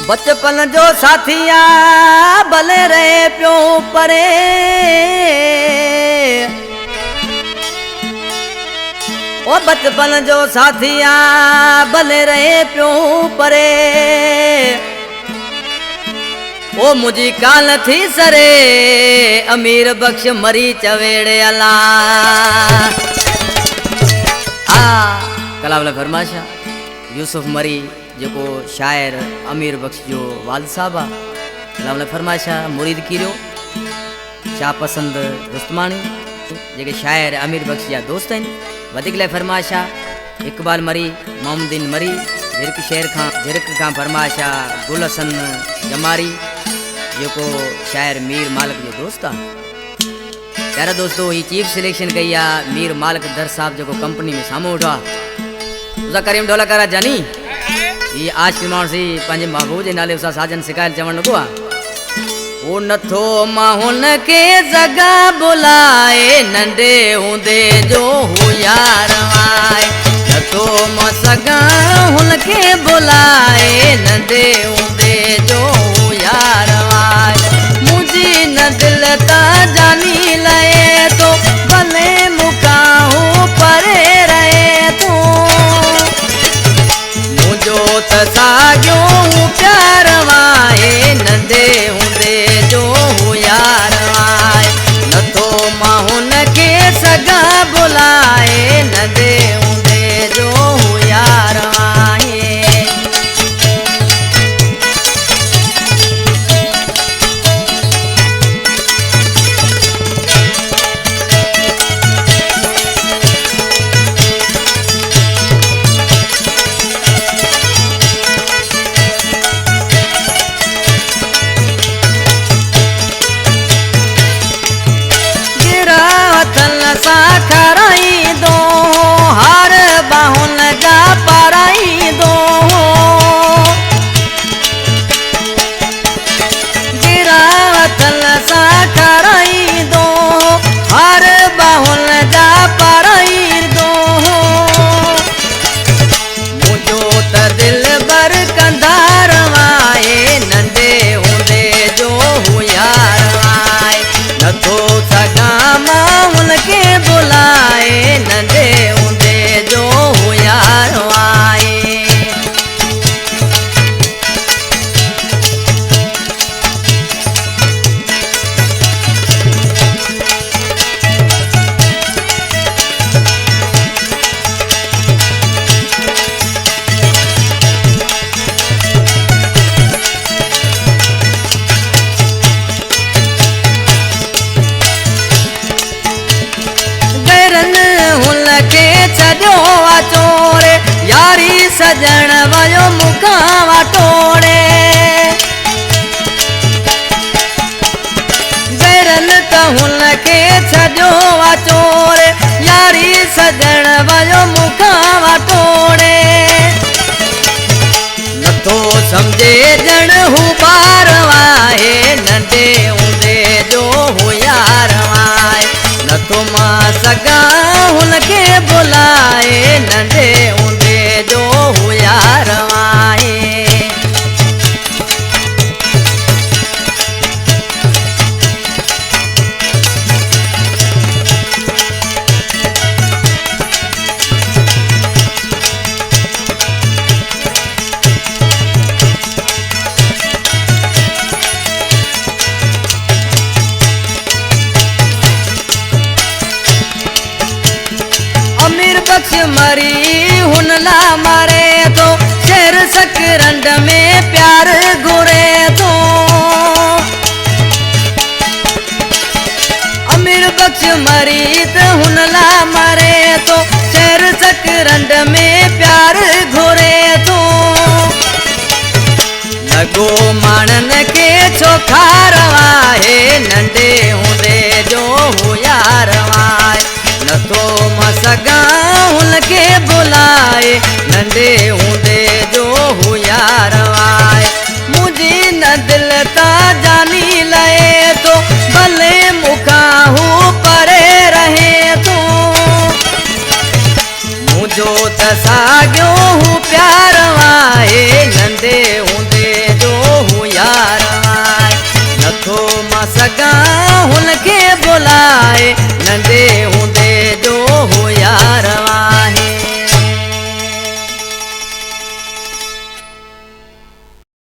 बचपन जो साथिया भले रहे प्यो परे, ओ बचपन जो साथिया भले रहे प्यो परे, ओ मुझी काल थी सरे अमीर बख्श मरी चवेड़े अला। कलावला फरमाशा यूसुफ मरी जो शायर अमीर बख्श जो वाल साहबा कलावला फरमाशा मुरीद कीरो शाह पसंद रुस्तमानी जेके शायर अमीर बख्श जा दोस्त हैं वधिक ले फरमाशा इकबाल मरी मोहम्मदीन मरी झिरक खां फरमाशा गुल हसन जमारी जो शायर मीर मालिक जो दोस्त आ। प्यारा दोस्तों ही चीफ सिलेक्शन कई आ मीर मालिक दर साहब जो कंपनी में सामू उठा उसा करीम ढोला करा जानी ये आज की मानसी पंजे महबूब जे नाले उसा साजन सिकायल चवण लगो आ। ओ नथो माहुन के जगह बुलाए नंदे हुंदे जो हो यार आए, नथो म सगा हुन के बुलाए नंदे हुंदे जो हो यार आए। मुझी न दिल ता जानी लए तो भले मुकाहू परे रहे तो मुझो तसाग्यो प्यार वाए नंदे हुंदे जो हो यार आए। नथो माहुन के सगा बुलाए नंदे हुंदे जो हो यार आए। खराई दो हर बाहुन जा पराई दो, गिरावतल सा खराई दो हर बाहुन जा पराई दो। मुझो त दिल बर कंधार वाए नंदे हुंदे जो हो यार आए। नथो सगा माहुन के बुलाए नंदे हुंदे जो हो यार आए। चोरे यारी सजन वयो मुखावा टोड़े, गैरन त हुन के छजो चोरे यारी सजन वयो मुखावा टोड़े। नथो समझे जन हू बार वाए नंदे हुंदे जो हो यार आए। नथो मां सगा हुन के बुलाए नंदे हुंदे जो हो यार आए। बख्श मरी हुनला मारे तो शेर सकरंड में प्यार घुरे तो, अमीर बख्श मरी तो हुनला मारे तो शेर सकरंड में प्यार घुरे तो। लगो मानन के छोखार वाए नंदे हुंदे जो हो यार आए। नथो म सगा हुन के बुलाए नंदे हुंदे